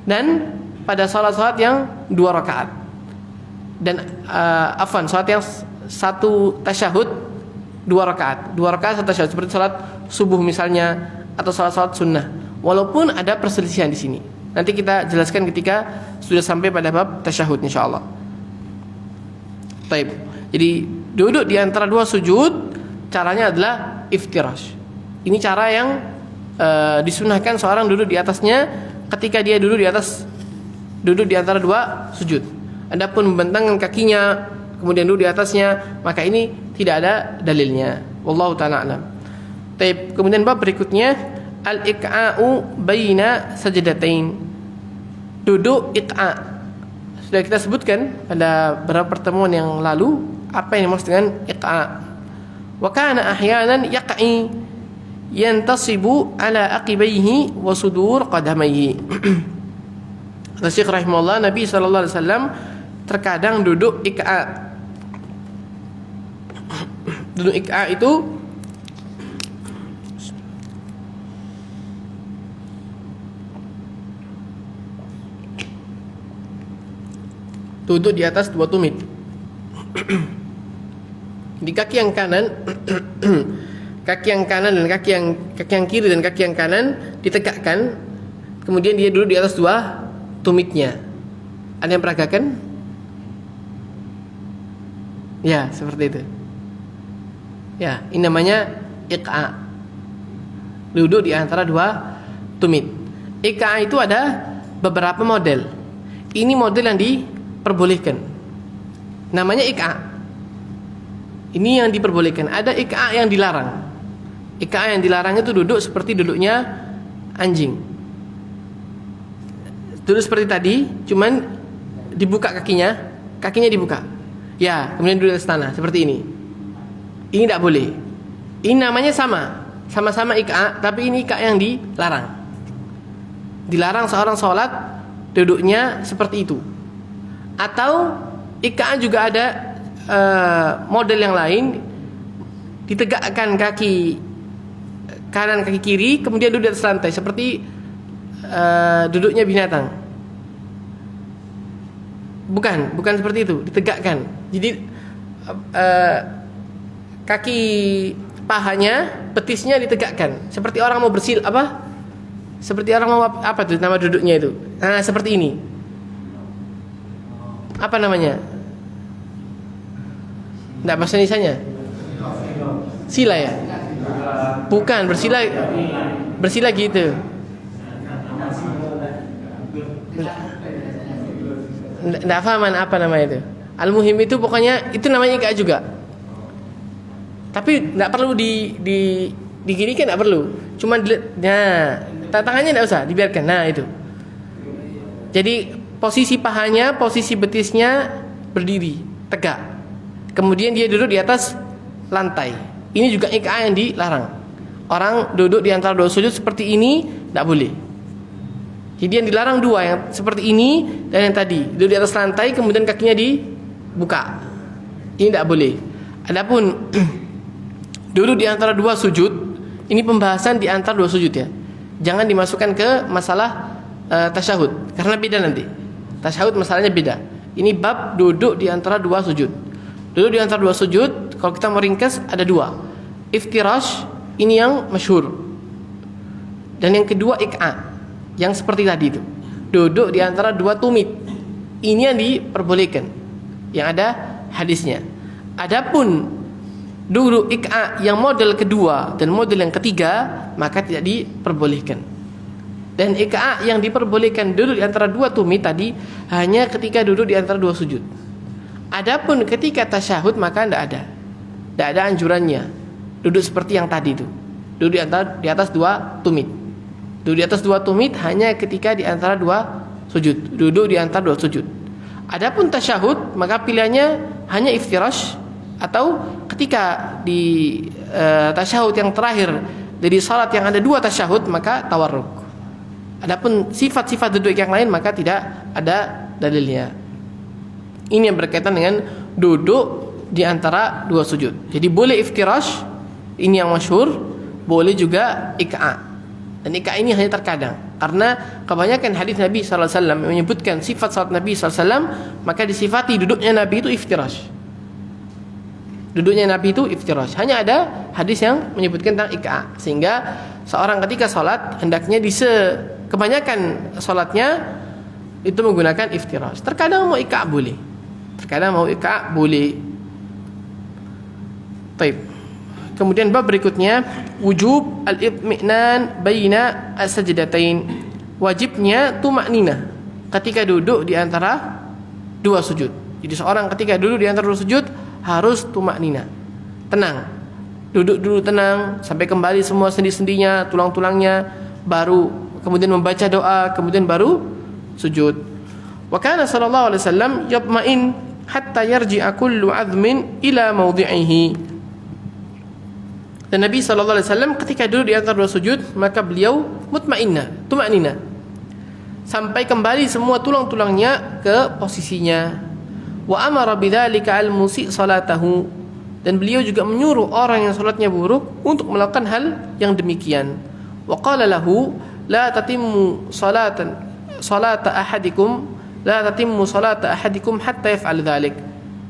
dan pada salat-salat yang 2 rakaat, dan salat yang satu tasyahud 2 rakaat, 2 rakaat satu tasyahud, seperti salat subuh misalnya, atau salat-salat sunnah. Walaupun ada perselisihan di sini, nanti kita jelaskan ketika sudah sampai pada bab tasyahud insyaallah. Baik. Jadi duduk di antara dua sujud caranya adalah iftirash. Ini cara yang disunahkan seorang duduk di atasnya ketika dia duduk di antara dua sujud. Adapun membentangkan kakinya kemudian duduk di atasnya, maka ini tidak ada dalilnya. Wallahu ta'ala alam. Baik, kemudian bab berikutnya al-iqa'u baina sajdatain. Duduk iqa'. Sudah kita sebutkan pada beberapa pertemuan yang lalu apa yang dimaksud dengan iqa'. Wa kana ahyanan yaqi yantasibu ala aqibaihi wa sudur qadamaihi. Syekh rahimahullah, Nabi sallallahu alaihi wasallam terkadang duduk iqa'. Duduk iqa' itu duduk di atas dua tumit. Di kaki yang kanan kaki yang kanan dan kaki yang kiri dan kaki yang kanan ditegakkan, kemudian dia duduk di atas dua tumitnya. Ada yang peragakan? Ya, seperti itu. Ya, ini namanya iqa'. Duduk di antara dua tumit. Iqa' itu ada beberapa model. Ini model yang diperbolehkan. Namanya iqa'. Ini yang diperbolehkan. Ada iqa' yang dilarang. Iqa' yang dilarang itu duduk seperti duduknya anjing. Duduk seperti tadi, cuman dibuka kakinya dibuka. Ya, kemudian duduk di atas tanah seperti ini. Ini tidak boleh. Ini namanya sama-sama iqa', tapi ini iqa' yang dilarang. Dilarang seorang sholat duduknya seperti itu. Atau iqa' juga ada model yang lain, ditegakkan kaki kanan kaki kiri, kemudian duduk di atas lantai seperti duduknya binatang. Bukan seperti itu, ditegakkan. Jadi kaki pahanya, betisnya ditegakkan seperti orang mau seperti orang mau apa tuh nama duduknya itu. Nah, seperti ini. Apa namanya? Enggak, bahasa Indonesianya? Sila ya? Bukan, bersila gitu. Enggak pahaman apa namanya itu. Al-muhim itu pokoknya itu namanya iqa' juga. Tapi enggak perlu diginikan, enggak perlu. Cuma tangannya enggak usah dibiarkan. Nah, itu. Jadi posisi pahanya, posisi betisnya berdiri, tegak. Kemudian dia duduk di atas lantai. Ini juga iqa' yang dilarang. Orang duduk di antara dua sujud seperti ini tidak boleh. Jadi yang dilarang dua, yang seperti ini dan yang tadi, duduk di atas lantai kemudian kakinya dibuka. Ini tidak boleh. Adapun duduk di antara dua sujud, ini pembahasan di antara dua sujud ya. Jangan dimasukkan ke masalah tasyahud, karena beda nanti. Tasyahud masalahnya beda. Ini bab duduk di antara dua sujud. Duduk di antara dua sujud, kalau kita mau ringkas ada dua. Iftirash, ini yang masyhur. Dan yang kedua iqa', yang seperti tadi itu. Duduk di antara dua tumit. Ini yang diperbolehkan, yang ada hadisnya. Adapun duduk iqa' yang model kedua dan model yang ketiga, maka tidak diperbolehkan. Dan iqa yang diperbolehkan duduk di antara dua tumit tadi hanya ketika duduk di antara dua sujud. Adapun ketika tasyahud maka tidak ada anjurannya duduk seperti yang tadi itu. Duduk di atas dua tumit. Duduk di atas dua tumit hanya ketika di antara dua sujud. Duduk di antara dua sujud. Adapun tasyahud maka pilihannya hanya iftirash, atau ketika di tasyahud yang terakhir dari salat yang ada dua tasyahud maka tawarruk. Adapun sifat-sifat duduk yang lain maka tidak ada dalilnya. Ini yang berkaitan dengan duduk di antara dua sujud. Jadi boleh iftirash, ini yang masyhur, boleh juga iqa. Dan iqa ini hanya terkadang, karena kebanyakan hadis Nabi sallallahu alaihi wasallam menyebutkan sifat salat Nabi sallallahu alaihi wasallam, maka disifati duduknya Nabi itu iftirash. Duduknya Nabi itu iftirash. Hanya ada hadis yang menyebutkan tentang iqa. Sehingga seorang ketika salat hendaknya kebanyakan salatnya itu menggunakan iftirash. Terkadang mau iqa boleh. Baik. Kemudian bab berikutnya wujub al-itminan baina as-sajdatain. Wajibnya tumakninah ketika duduk di antara dua sujud. Jadi seorang ketika duduk di antara dua sujud harus tumakninah. Tenang. Duduk dulu tenang sampai kembali semua sendi-sendinya, tulang-tulangnya, baru kemudian membaca doa, kemudian baru sujud. Wa kana sallallahu alaihi wasallam yatma'in hatta yarji'a kullu 'azmin ila mawdi'ihi. Dan Nabi sallallahu alaihi wasallam ketika duduk di antara dua sujud, maka beliau tumakninah, sampai kembali semua tulang-tulangnya ke posisinya. Wa amara bidzalika al-musi' salatahu, dan beliau juga menyuruh orang yang salatnya buruk untuk melakukan hal yang demikian. Wa qala lahu la tatimmu salata ahadikum hatta yaf'al dzalik.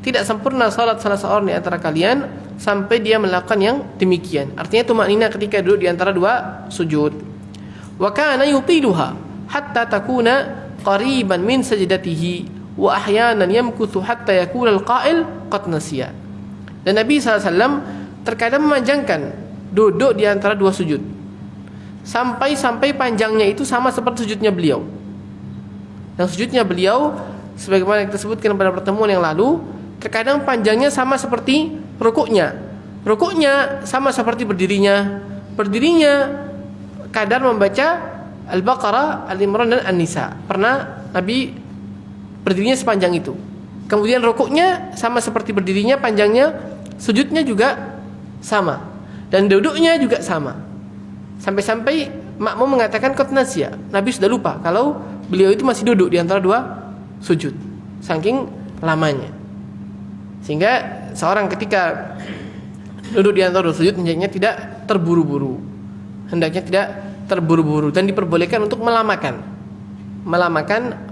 Tidak sempurna salat salah seorang di antara kalian sampai dia melakukan yang demikian. Artinya tumakninah ketika duduk di antara dua sujud. Wa kana yutiluha hatta takuna qariban min sajdatihi wa ahyanan yamkuthu hatta yakuna al-qa'il qad nasiya. Dan Nabi SAW terkadang memanjangkan duduk di antara dua sujud sampai panjangnya itu sama seperti sujudnya beliau. Yang sujudnya beliau sebagaimana kita sebutkan pada pertemuan yang lalu, terkadang panjangnya sama seperti rukuknya sama seperti berdirinya kadar membaca Al-Baqarah, Al-Imran dan An-Nisa. Pernah Nabi berdirinya sepanjang itu. Kemudian rukuknya sama seperti berdirinya panjangnya, sujudnya juga sama, dan duduknya juga sama. Sampai-sampai makmum mengatakan qad nasiya. Nabi sudah lupa kalau beliau itu masih duduk di antara dua sujud, saking lamanya. Sehingga seorang ketika duduk di antara dua sujud hendaknya tidak terburu-buru. Dan diperbolehkan untuk melamakan,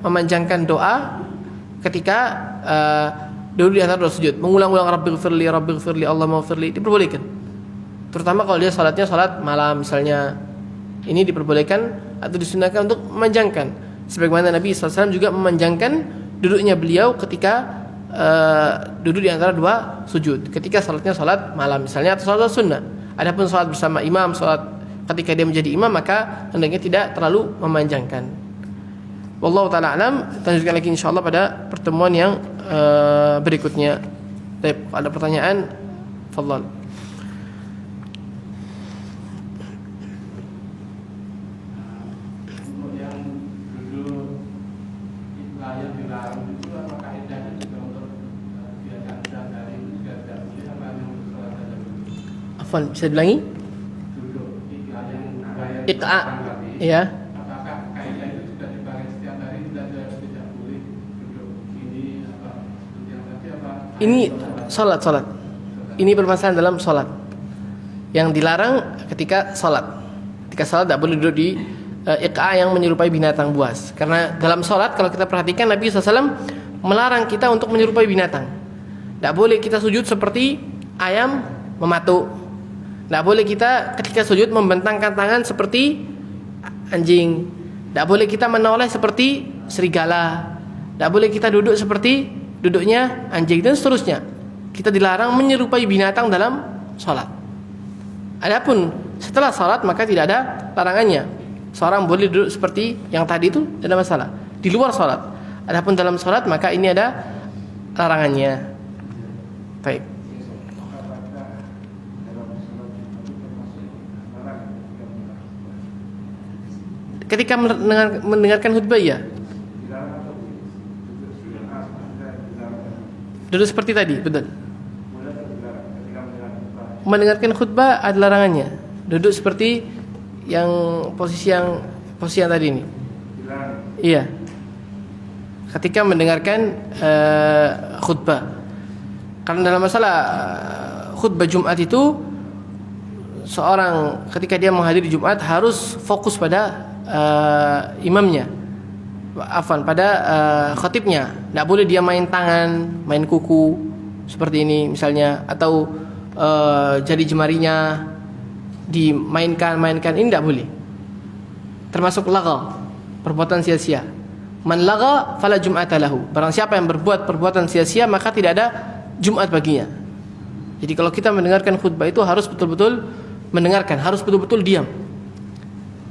memanjangkan doa ketika duduk di antara dua sujud, mengulang-ulang Rabbighfirli, Allahummaghfirli, diperbolehkan. Terutama kalau dia salatnya salat malam misalnya, ini diperbolehkan atau disunahkan untuk memanjangkan. Sebagaimana Nabi SAW juga memanjangkan duduknya beliau ketika duduk di antara dua sujud, ketika salatnya salat malam misalnya atau salat sunnah. Adapun salat bersama imam, salat ketika dia menjadi imam, maka hendaknya tidak terlalu memanjangkan. Wallahu ta'ala alam. Kita lanjutkan lagi insyaallah pada pertemuan yang berikutnya. Baik, ada pertanyaan? Fadhal. Afwan, bisa diulangi? Iqa. Ya. Apakah kaidah itu sudah dipakai setiap hari, tidak boleh duduk ini apa yang tadi apa? Ini salat. Ini permasalahan dalam salat. Yang dilarang ketika salat. Ketika salat tidak boleh duduk di iqa yang menyerupai binatang buas. Karena dalam salat kalau kita perhatikan Nabi SAW melarang kita untuk menyerupai binatang. Tidak boleh kita sujud seperti ayam mematuk. Tidak boleh kita ketika sujud membentangkan tangan seperti anjing. Tidak boleh kita menoleh seperti serigala. Tidak boleh kita duduk seperti duduknya anjing dan seterusnya. Kita dilarang menyerupai binatang dalam salat. Adapun setelah salat maka tidak ada larangannya. Seorang boleh duduk seperti yang tadi itu, tidak ada masalah. Di luar sholat. Adapun dalam sholat maka ini ada larangannya. Baik. Ketika mendengarkan khutbah ya. Duduk seperti tadi, betul. Mendengarkan khutbah ada larangannya. Duduk seperti posisi yang tadi ini. Iya. Ketika mendengarkan khutbah. Karena dalam masalah khutbah Jumat itu, seorang ketika dia menghadiri Jumat harus fokus pada imamnya, pada khatibnya. Tidak boleh dia main tangan, main kuku seperti ini misalnya, atau jari jemarinya dimainkan, ini tidak boleh. Termasuk lagha, perbuatan sia-sia. Man lagha fala jum'ata lahu. Barang siapa yang berbuat perbuatan sia-sia maka tidak ada Jumat baginya. Jadi kalau kita mendengarkan khutbah itu harus betul-betul mendengarkan, harus betul-betul diam.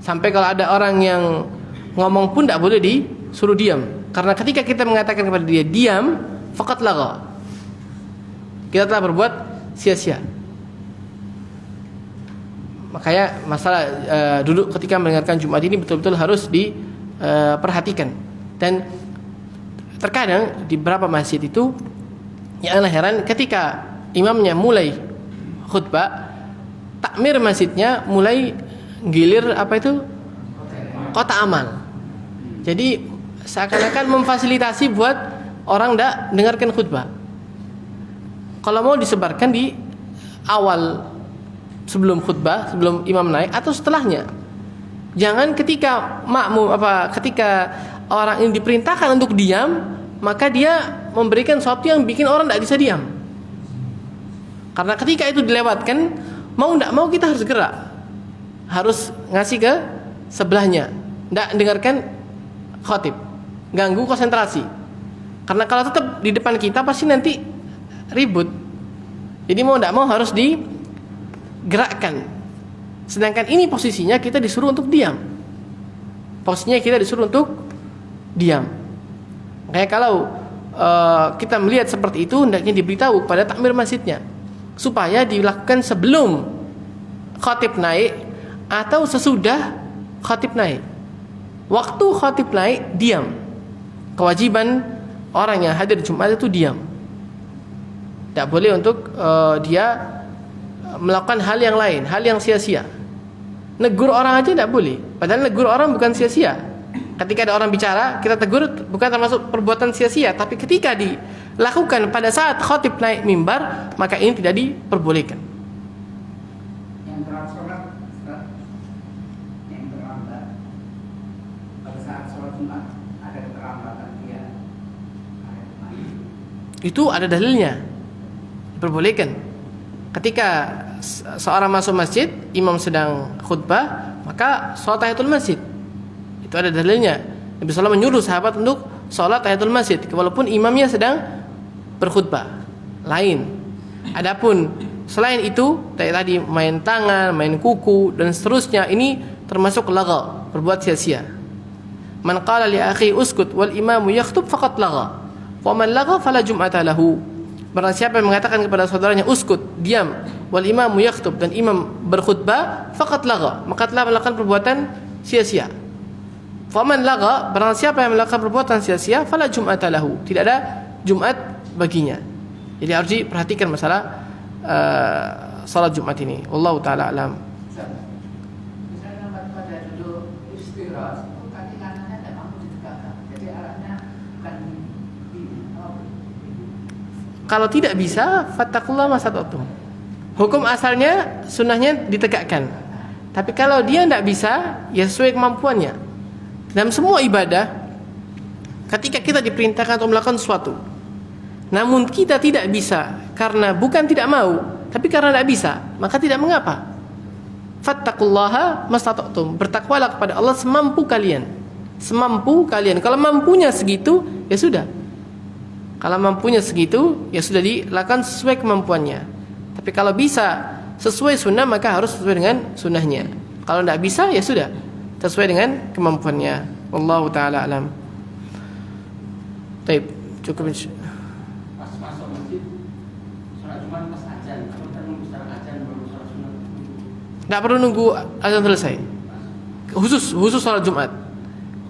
Sampai kalau ada orang yang ngomong pun tidak boleh disuruh diam. Karena ketika kita mengatakan kepada dia diam, faqat lagha, kita telah berbuat sia-sia. Makanya masalah duduk ketika mendengarkan Jumat ini betul-betul harus diperhatikan. Dan terkadang di beberapa masjid itu yang heran, ketika imamnya mulai khutbah, takmir masjidnya mulai gilir kota amal. Jadi seakan-akan memfasilitasi buat orang tidak dengarkan khutbah. Kalau mau disebarkan di awal sebelum khutbah, sebelum imam naik atau setelahnya. Jangan ketika ketika orang ini diperintahkan untuk diam, maka dia memberikan sesuatu yang bikin orang tidak bisa diam. Karena ketika itu dilewatkan, mau tidak mau kita harus gerak, harus ngasih ke sebelahnya, tidak dengarkan khatib, ganggu konsentrasi. Karena kalau tetap di depan kita pasti nanti ribut. Jadi mau tidak mau harus digerakkan. Sedangkan ini posisinya kita disuruh untuk diam. Posisinya kita disuruh untuk diam. Kayak kalau kita melihat seperti itu, hendaknya diberitahu kepada takmir masjidnya supaya dilakukan sebelum khatib naik atau sesudah khatib naik. Waktu khatib naik diam. Kewajiban orang yang hadir Jumat itu diam. Tidak boleh untuk dia melakukan hal yang lain, hal yang sia-sia. Negur orang aja tidak boleh. Padahal negur orang bukan sia-sia. Ketika ada orang bicara, kita tegur bukan termasuk perbuatan sia-sia, tapi ketika dilakukan pada saat khatib naik mimbar, maka ini tidak diperbolehkan. Yang terlambat, pada saat sholat Jumat ada keterlambatan dia. Itu ada dalilnya. Diperbolehkan. Ketika seorang masuk masjid, imam sedang khutbah, maka sholat tahiyatul masjid. Itu ada dalilnya. Nabi SAW menyuruh sahabat untuk sholat tahiyatul masjid walaupun imamnya sedang berkhutbah. Lain. Adapun selain itu, tadi main tangan, main kuku dan seterusnya, ini termasuk lagha, berbuat sia-sia. Man qala li akhi uskut wal imamu yakhtub faqat lagha. Wa man lagha fala jum'ata lahu. Barang siapa yang mengatakan kepada saudaranya uskut, diam, wal imamu yakhtub, dan imam berkhutbah, faqat lagha, maka telah melakukan perbuatan sia-sia. Faman lagha, barang siapa yang melakukan perbuatan sia-sia, fala jum'ata lahu, tidak ada Jumat baginya. Jadi harus diperhatikan masalah salat Jumat ini. Wallahu taala alam. Misalnya pada duduk istirahat, kaki kanannya tidak mampu ditegakkan, jadi arahnya bukan Kalau tidak bisa, fattaqullaha masata'tum. Hukum asalnya sunnahnya ditegakkan. Tapi kalau dia tidak bisa, ya sesuai kemampuannya. Dalam semua ibadah, ketika kita diperintahkan untuk melakukan sesuatu, namun kita tidak bisa karena bukan tidak mau, tapi karena tidak bisa, maka tidak mengapa. Fattaqullaha mastata'tum. Bertakwalah kepada Allah semampu kalian. Semampu kalian. Kalau mampunya segitu, ya sudah. Kalau mampunya segitu, ya sudah dilakukan sesuai kemampuannya. Tapi kalau bisa sesuai sunnah, maka harus sesuai dengan sunnahnya. Kalau tidak bisa, ya sudah. sesuai dengan kemampuannya. Wallahu taala alam. Baik, cukup. Pas masuk masjid sholat Jumat pas azan, atau kita nunggu setelah azan baru sholat sunat? Nggak perlu nunggu azan selesai. Khusus sholat Jumat.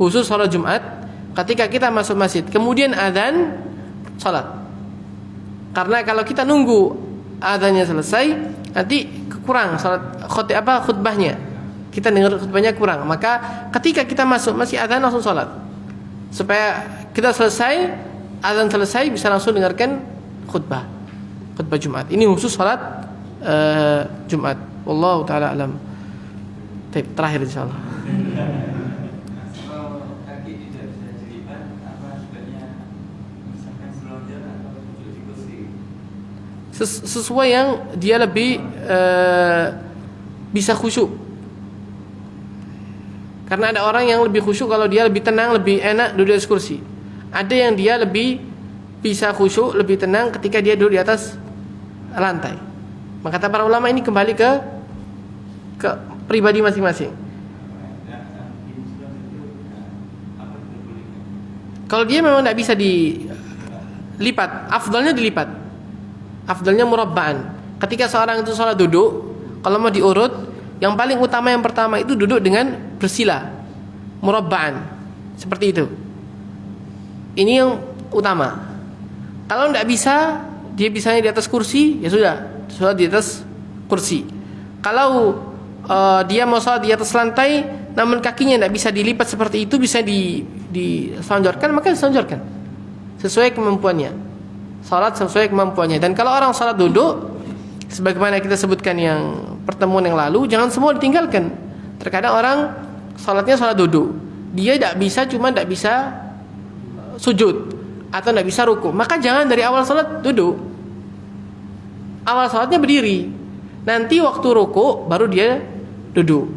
Khusus sholat Jumat, ketika kita masuk masjid, kemudian azan, sholat. Karena kalau kita nunggu azannya selesai, nanti kurang sholat khutbahnya. Kita dengar khutbahnya kurang. Maka ketika kita masuk masih azan langsung sholat, supaya kita selesai azan selesai bisa langsung dengarkan khutbah Jumat. Ini khusus sholat Jumat. Wallahu taala alam. Terakhir insyaallah. Kalau kaki tidak bisa dilipat, apa sebaiknya misalkan selonjor atau duduk di kursi? Sesuai yang dia lebih bisa khusyuk. Karena ada orang yang lebih khusyuk kalau dia lebih tenang, lebih enak duduk di kursi. Ada yang dia lebih bisa khusyuk, lebih tenang ketika dia duduk di atas lantai. Maka kata para ulama ini kembali ke pribadi masing-masing. Kalau dia memang tidak bisa dilipat, afdalnya dilipat. Afdalnya murabba'an. Ketika seorang itu sholat duduk, kalau mau diurut, yang paling utama yang pertama itu duduk dengan bersila, murabba'an, seperti itu. Ini yang utama. Kalau tidak bisa, dia bisanya di atas kursi, ya sudah, sholat di atas kursi. Kalau dia mau sholat di atas lantai, namun kakinya tidak bisa dilipat seperti itu, bisa diselonjorkan, maka diselonjorkan sesuai kemampuannya. Sholat sesuai kemampuannya. Dan kalau orang sholat duduk, sebagaimana kita sebutkan yang pertemuan yang lalu, jangan semua ditinggalkan. Terkadang orang sholatnya sholat duduk, dia tidak bisa, cuma tidak bisa sujud atau tidak bisa ruku, maka jangan dari awal sholat duduk. Awal sholatnya berdiri, nanti waktu ruku baru dia duduk,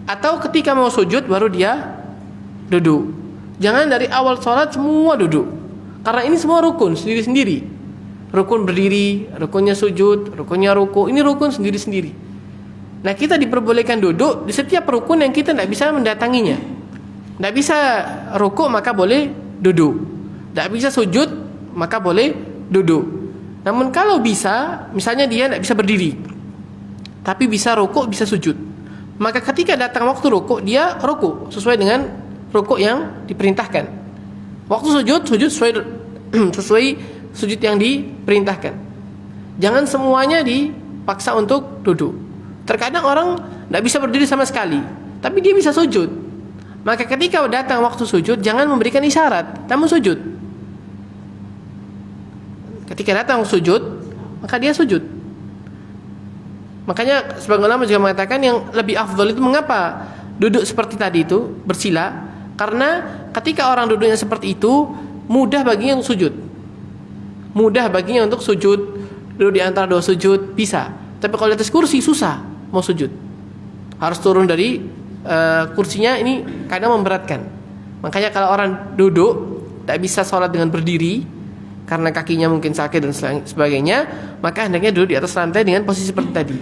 atau ketika mau sujud baru dia duduk. Jangan dari awal sholat semua duduk, karena ini semua rukun sendiri-sendiri. Rukun berdiri, rukunnya sujud, rukunnya ruku, ini rukun sendiri-sendiri. Nah, kita diperbolehkan duduk di setiap rukun yang kita tidak bisa mendatanginya. Tidak bisa ruku maka boleh duduk, tidak bisa sujud maka boleh duduk. Namun kalau bisa, misalnya dia tidak bisa berdiri, tapi bisa ruku, bisa sujud, maka ketika datang waktu ruku, dia ruku sesuai dengan ruku yang diperintahkan. Waktu sujud sesuai sujud yang diperintahkan. Jangan semuanya dipaksa untuk duduk. Terkadang orang tidak bisa berdiri sama sekali, tapi dia bisa sujud. Maka ketika datang waktu sujud, jangan memberikan isyarat, namun sujud. Ketika datang sujud, maka dia sujud. Makanya sebagian ulama juga mengatakan yang lebih afdal itu mengapa duduk seperti tadi itu, bersila. Karena ketika orang duduknya seperti itu, mudah baginya untuk sujud. Mudah baginya untuk sujud, duduk di antara dua sujud bisa. Tapi kalau di atas kursi susah mau sujud, harus turun dari kursinya, ini kadang memberatkan. Makanya kalau orang duduk tak bisa sholat dengan berdiri karena kakinya mungkin sakit dan sebagainya, maka hendaknya duduk di atas lantai dengan posisi seperti tadi.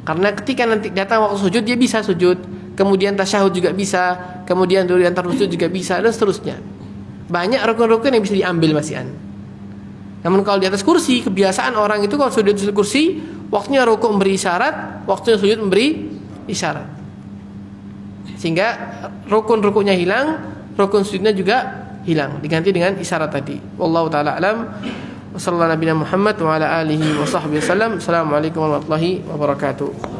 Karena ketika nanti datang waktu sujud, dia bisa sujud, kemudian tasyahud juga bisa, kemudian duduk di antara sujud juga bisa, dan seterusnya. Banyak rukun-rukun yang bisa diambil masihan. Namun kalau di atas kursi, kebiasaan orang itu kalau sujud di kursi, waktunya rukuk memberi isyarat, waktunya sujud memberi isyarat, sehingga rukun-rukunnya hilang, rukun sujudnya juga hilang, diganti dengan isyarat tadi. Wallahu taala alam. Wassallallahu nabiyana Muhammad wa ala alihi wa sahbihi wasallam. Assalamualaikum warahmatullahi wabarakatuh.